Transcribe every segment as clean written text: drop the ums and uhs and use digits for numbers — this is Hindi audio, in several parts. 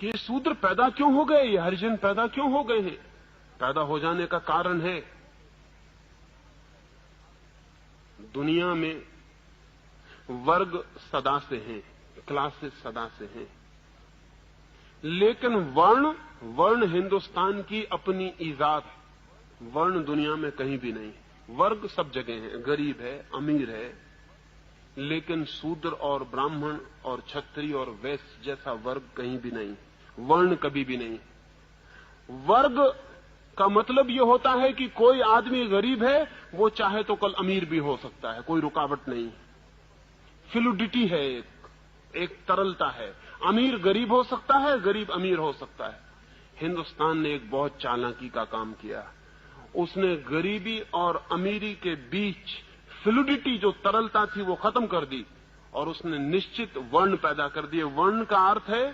कि ये शूद्र पैदा क्यों हो गए, ये हरिजन पैदा क्यों हो गए हैं। पैदा हो जाने का कारण है दुनिया में वर्ग सदा से हैं, क्लासेस सदा से हैं, लेकिन वर्ण हिंदुस्तान की अपनी ईजाद है। वर्ण दुनिया में कहीं भी नहीं। वर्ग सब जगह है, गरीब है, अमीर है, लेकिन शूद्र और ब्राह्मण और क्षत्रिय और वैश्य जैसा वर्ग कहीं भी नहीं, वर्ण कभी भी नहीं। वर्ग का मतलब यह होता है कि कोई आदमी गरीब है, वो चाहे तो कल अमीर भी हो सकता है, कोई रुकावट नहीं। फ्लूडिटी है, एक तरलता है। अमीर गरीब हो सकता है, गरीब अमीर हो सकता है। हिंदुस्तान ने एक बहुत चालाकी का काम किया। उसने गरीबी और अमीरी के बीच फ्लूडिटी, जो तरलता थी, वो खत्म कर दी और उसने निश्चित वर्ण पैदा कर दिए। वर्ण का अर्थ है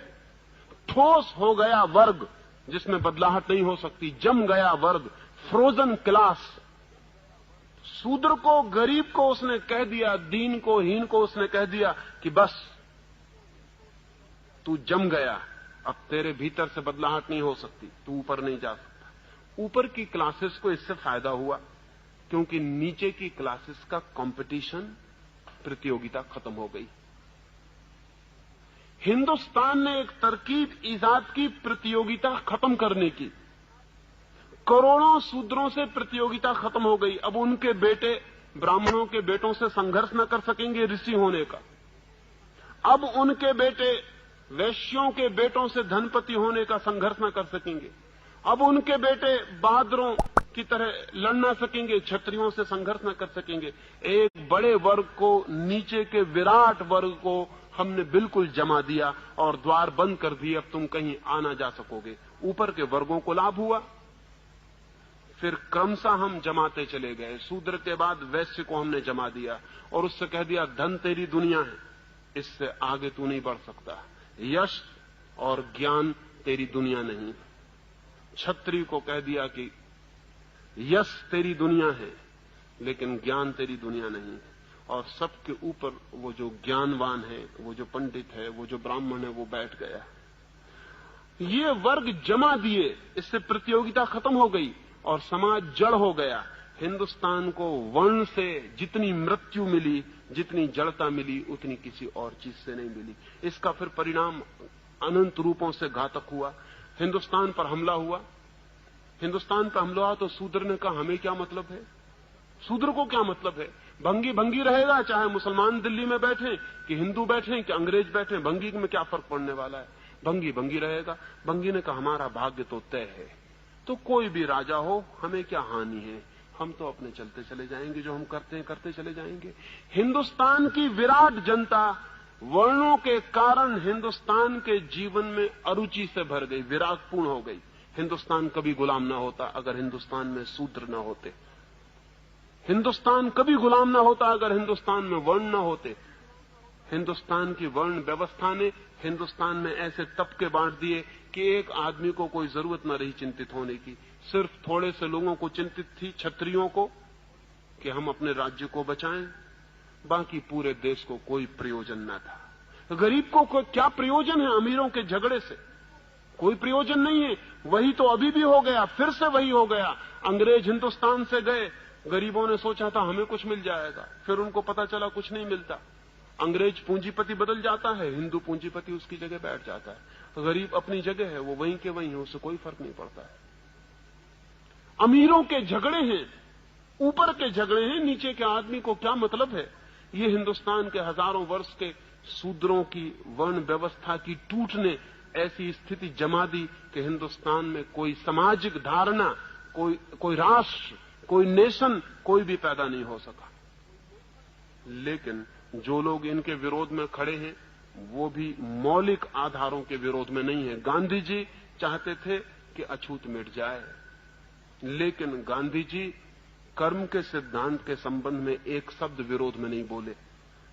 ठोस हो गया वर्ग जिसमें बदलाहट नहीं हो सकती, जम गया वर्ग, फ्रोजन क्लास। शूद्र को, गरीब को उसने कह दिया, दीन को, हीन को उसने कह दिया कि बस तू जम गया, अब तेरे भीतर से बदलाहट नहीं हो सकती, तू ऊपर नहीं जा सकता। ऊपर की क्लासेस को इससे फायदा हुआ क्योंकि नीचे की क्लासेस का कंपटीशन, प्रतियोगिता खत्म हो गई। हिंदुस्तान ने एक तरकीब ईजाद की प्रतियोगिता खत्म करने की। करोड़ों शूद्रों से प्रतियोगिता खत्म हो गई। अब उनके बेटे ब्राह्मणों के बेटों से संघर्ष न कर सकेंगे ऋषि होने का। अब उनके बेटे वैश्यों के बेटों से धनपति होने का संघर्ष न कर सकेंगे। अब उनके बेटे बहादुरों की तरह लड़ न सकेंगे, क्षत्रियों से संघर्ष न कर सकेंगे। एक बड़े वर्ग को, नीचे के विराट वर्ग को हमने बिल्कुल जमा दिया और द्वार बंद कर दिए। अब तुम कहीं आ ना जा सकोगे। ऊपर के वर्गों को लाभ हुआ। फिर क्रमशः हम जमाते चले गए। शूद्र के बाद वैश्य को हमने जमा दिया और उससे कह दिया धन तेरी दुनिया है, इससे आगे तू नहीं बढ़ सकता। यश और ज्ञान तेरी दुनिया नहीं। क्षत्रिय को कह दिया कि यश तेरी दुनिया है लेकिन ज्ञान तेरी दुनिया नहीं। और सबके ऊपर वो जो ज्ञानवान है, वो जो पंडित है, वो जो ब्राह्मण है, वो बैठ गया। ये वर्ग जमा दिए, इससे प्रतियोगिता खत्म हो गई और समाज जड़ हो गया। हिंदुस्तान को वर्ण से जितनी मृत्यु मिली, जितनी जड़ता मिली, उतनी किसी और चीज से नहीं मिली। इसका फिर परिणाम अनंत रूपों से घातक हुआ। हिंदुस्तान पर हमला हुआ। हिंदुस्तान पर हमला हुआ तो शूद्र ने कहा हमें क्या मतलब है, शूद्र को क्या मतलब है। भंगी भंगी रहेगा, चाहे मुसलमान दिल्ली में बैठे कि हिंदू बैठे कि अंग्रेज बैठे, भंगी में क्या फर्क पड़ने वाला है, भंगी भंगी रहेगा। भंगी ने कहा हमारा भाग्य तो तय है, तो कोई भी राजा हो हमें क्या हानि है, हम तो अपने चलते चले जाएंगे, जो हम करते हैं करते चले जाएंगे। हिंदुस्तान की विराट जनता वर्णों के कारण हिंदुस्तान के जीवन में अरुचि से भर गई, विरागपूर्ण हो गई। हिंदुस्तान कभी गुलाम ना होता अगर हिंदुस्तान में शूद्र ना होते। हिंदुस्तान कभी गुलाम ना होता अगर हिंदुस्तान में वर्ण ना होते। हिंदुस्तान की वर्ण व्यवस्था ने हिंदुस्तान में ऐसे तबके बांट दिए कि एक आदमी को कोई जरूरत न रही चिंतित होने की। सिर्फ थोड़े से लोगों को चिंतित थी, क्षत्रियों को, कि हम अपने राज्य को बचाएं, बाकी पूरे देश को कोई प्रयोजन न था। गरीब को क्या प्रयोजन है अमीरों के झगड़े से, कोई प्रयोजन नहीं है। वही तो अभी भी हो गया, फिर से वही हो गया। अंग्रेज हिंदुस्तान से गए, गरीबों ने सोचा था हमें कुछ मिल जाएगा, फिर उनको पता चला कुछ नहीं मिलता। अंग्रेज पूंजीपति बदल जाता है, हिंदू पूंजीपति उसकी जगह बैठ जाता है। तो गरीब अपनी जगह है, वो वहीं के वहीं है, उससे कोई फर्क नहीं पड़ता है। अमीरों के झगड़े हैं, ऊपर के झगड़े हैं, नीचे के आदमी को क्या मतलब है। ये हिंदुस्तान के हजारों वर्ष के शूद्रों की वर्ण व्यवस्था की टूट ने ऐसी स्थिति जमा दी कि हिंदुस्तान में कोई सामाजिक धारणा, कोई राष्ट्र, कोई नेशन, कोई भी पैदा नहीं हो सका। लेकिन जो लोग इनके विरोध में खड़े हैं वो भी मौलिक आधारों के विरोध में नहीं है। गांधी जी चाहते थे कि अछूत मिट जाए, लेकिन गांधी जी कर्म के सिद्धांत के संबंध में एक शब्द विरोध में नहीं बोले।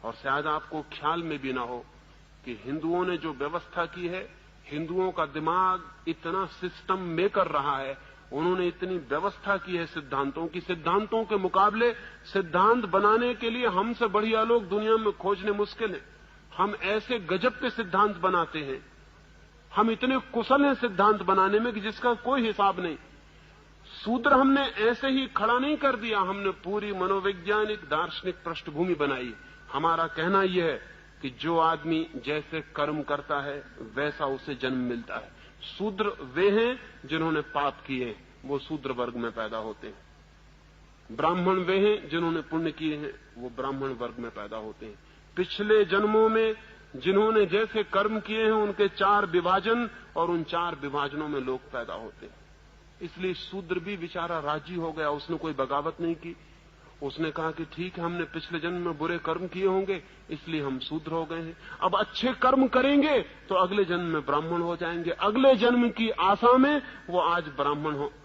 और शायद आपको ख्याल में भी ना हो कि हिंदुओं ने जो व्यवस्था की है, हिंदुओं का दिमाग इतना सिस्टम मेकर रहा है, उन्होंने इतनी व्यवस्था की है सिद्धांतों की। सिद्धांतों के मुकाबले सिद्धांत बनाने के लिए हमसे बढ़िया लोग दुनिया में खोजने मुश्किल है। हम ऐसे गजब के सिद्धांत बनाते हैं हम इतने कुशल हैं सिद्धांत बनाने में कि जिसका कोई हिसाब नहीं। शूद्र हमने ऐसे ही खड़ा नहीं कर दिया, हमने पूरी मनोवैज्ञानिक दार्शनिक पृष्ठभूमि बनाई। हमारा कहना यह है कि जो आदमी जैसे कर्म करता है वैसा उसे जन्म मिलता है। शूद्र वे हैं जिन्होंने पाप किए, वो शूद्र वर्ग में पैदा होते हैं। ब्राह्मण वे हैं जिन्होंने पुण्य किए हैं, वो ब्राह्मण वर्ग में पैदा होते हैं। पिछले जन्मों में जिन्होंने जैसे कर्म किए हैं उनके 4 विभाजन, और उन 4 विभाजनों में लोग पैदा होते हैं। इसलिए शूद्र भी बेचारा राजी हो गया, उसने कोई बगावत नहीं की। उसने कहा कि ठीक है, हमने पिछले जन्म में बुरे कर्म किए होंगे इसलिए हम शूद्र हो गए हैं, अब अच्छे कर्म करेंगे तो अगले जन्म में ब्राह्मण हो जाएंगे। अगले जन्म की आशा में वो आज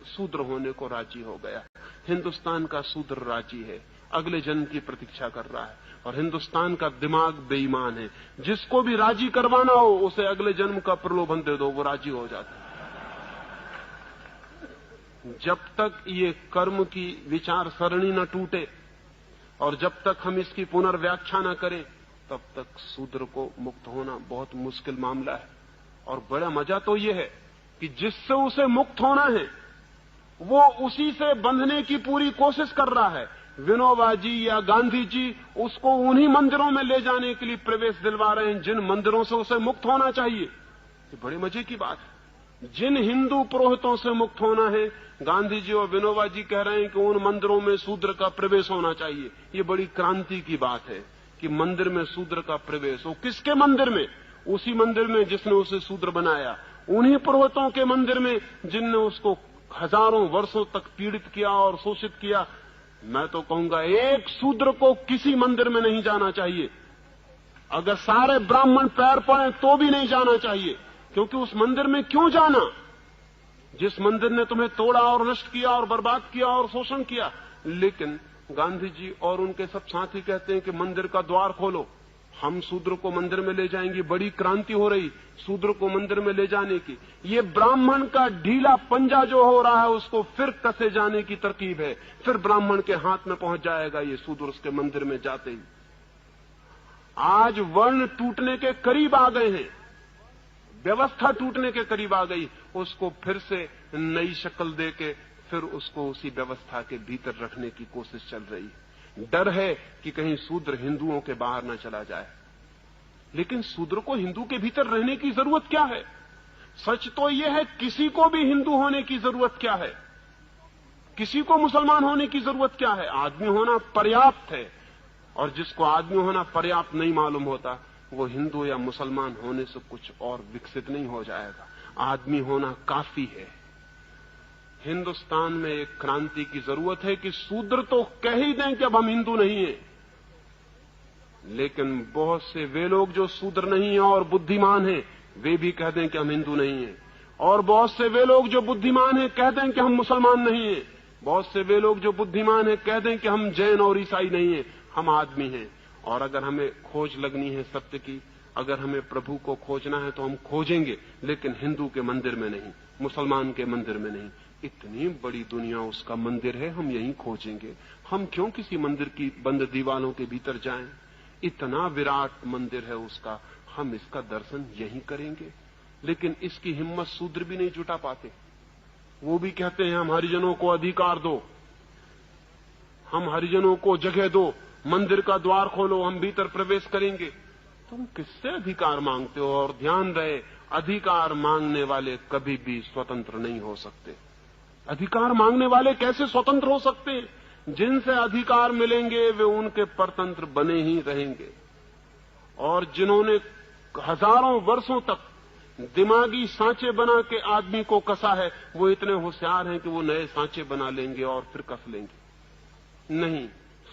शूद्र होने को राजी हो गया। हिंदुस्तान का शूद्र राजी है, अगले जन्म की प्रतीक्षा कर रहा है। और हिंदुस्तान का दिमाग बेईमान है, जिसको भी राजी करवाना हो उसे अगले जन्म का प्रलोभन दे दो, वो राजी हो जाता है। जब तक ये कर्म की विचार सरणी न टूटे और जब तक हम इसकी पुनर्व्याख्या न करें, तब तक शूद्र को मुक्त होना बहुत मुश्किल मामला है। और बड़ा मजा तो ये है कि जिससे उसे मुक्त होना है वो उसी से बंधने की पूरी कोशिश कर रहा है। विनोबा जी या गांधी जी उसको उन्हीं मंदिरों में ले जाने के लिए प्रवेश दिलवा रहे हैं जिन मंदिरों से उसे मुक्त होना चाहिए। ये बड़े मजे की बात है। जिन हिंदू पुरोहितों से मुक्त होना है, गांधी जी और विनोबा जी कह रहे हैं कि उन मंदिरों में शूद्र का प्रवेश होना चाहिए। ये बड़ी क्रांति की बात है कि मंदिर में शूद्र का प्रवेश हो। किसके मंदिर में? उसी मंदिर में जिसने उसे शूद्र बनाया, उन्हीं पुरोहितों के मंदिर में जिनने उसको हजारों वर्षों तक पीड़ित किया और शोषित किया। मैं तो कहूंगा एक शूद्र को किसी मंदिर में नहीं जाना चाहिए। अगर सारे ब्राह्मण पैर पड़े तो भी नहीं जाना चाहिए, क्योंकि उस मंदिर में क्यों जाना जिस मंदिर ने तुम्हें तोड़ा और नष्ट किया और बर्बाद किया और शोषण किया। लेकिन गांधी जी और उनके सब साथी कहते हैं कि मंदिर का द्वार खोलो, हम शूद्र को मंदिर में ले जाएंगे। बड़ी क्रांति हो रही शूद्र को मंदिर में ले जाने की। ये ब्राह्मण का ढीला पंजा जो हो रहा है उसको फिर कसे जाने की तरकीब है, फिर ब्राह्मण के हाथ में पहुंच जाएगा ये शूद्र उसके मंदिर में जाते ही। आज वर्ण टूटने के करीब आ गए हैं, व्यवस्था टूटने के करीब आ गई, उसको फिर से नई शक्ल देके फिर उसको उसी व्यवस्था के भीतर रखने की कोशिश चल रही है। डर है कि कहीं शूद्र हिंदुओं के बाहर न चला जाए। लेकिन शूद्र को हिंदू के भीतर रहने की जरूरत क्या है? सच तो यह है किसी को भी हिंदू होने की जरूरत क्या है, किसी को मुसलमान होने की जरूरत क्या है? आदमी होना पर्याप्त है। और जिसको आदमी होना पर्याप्त नहीं मालूम होता वो हिंदू या मुसलमान होने से कुछ और विकसित नहीं हो जाएगा। आदमी होना काफी है। हिंदुस्तान में एक क्रांति की जरूरत है कि शूद्र तो कह ही दें कि अब हम हिंदू नहीं हैं, लेकिन बहुत से वे लोग जो शूद्र नहीं हैं और बुद्धिमान हैं वे भी कह दें कि हम हिंदू नहीं हैं। और बहुत से वे लोग जो बुद्धिमान हैं कह दें कि हम मुसलमान नहीं हैं। बहुत से वे लोग जो बुद्धिमान हैं कह दें कि हम जैन और ईसाई नहीं हैं, हम आदमी हैं। और अगर हमें खोज लगनी है सत्य की, अगर हमें प्रभु को खोजना है तो हम खोजेंगे, लेकिन हिंदू के मंदिर में नहीं, मुसलमान के मंदिर में नहीं। इतनी बड़ी दुनिया उसका मंदिर है, हम यहीं खोजेंगे। हम क्यों किसी मंदिर की बंद दीवारों के भीतर जाएं? इतना विराट मंदिर है उसका, हम इसका दर्शन यहीं करेंगे। लेकिन इसकी हिम्मत शूद्र भी नहीं जुटा पाते। वो भी कहते हैं हम हरिजनों को अधिकार दो, हम हरिजनों को जगह दो, मंदिर का द्वार खोलो, हम भीतर प्रवेश करेंगे। तुम किससे अधिकार मांगते हो? और ध्यान रहे, अधिकार मांगने वाले कभी भी स्वतंत्र नहीं हो सकते। अधिकार मांगने वाले कैसे स्वतंत्र हो सकते हैं? जिनसे अधिकार मिलेंगे वे उनके परतंत्र बने ही रहेंगे। और जिन्होंने हजारों वर्षों तक दिमागी सांचे बना के आदमी को कसा है, वो इतने होशियार हैं कि वो नए सांचे बना लेंगे और फिर कस लेंगे। नहीं,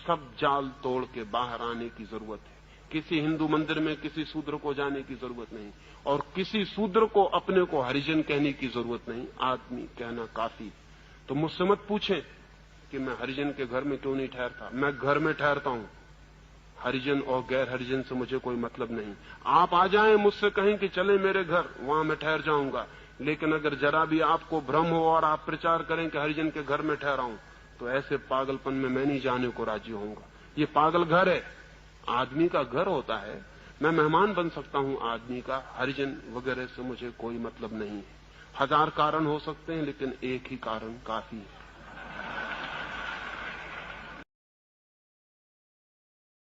सब जाल तोड़ के बाहर आने की जरूरत है। किसी हिंदू मंदिर में किसी शूद्र को जाने की जरूरत नहीं, और किसी शूद्र को अपने को हरिजन कहने की जरूरत नहीं। आदमी कहना काफी। तो मुझसे मत पूछें कि मैं हरिजन के घर में क्यों नहीं ठहरता। मैं घर में ठहरता हूं, हरिजन और गैर हरिजन से मुझे कोई मतलब नहीं। आप आ जाएं, मुझसे कहें कि चलें मेरे घर, वहां मैं ठहर जाऊंगा। लेकिन अगर जरा भी आपको भ्रम हो और आप प्रचार करें कि हरिजन के घर में ठहरा हूं, तो ऐसे पागलपन में मैं नहीं जाने को राजी होऊंगा। ये पागल घर है। आदमी का घर होता है मैं मेहमान बन सकता हूं आदमी का, हरिजन वगैरह से मुझे कोई मतलब नहीं है। 1000 कारण हो सकते हैं, लेकिन एक ही कारण काफी है।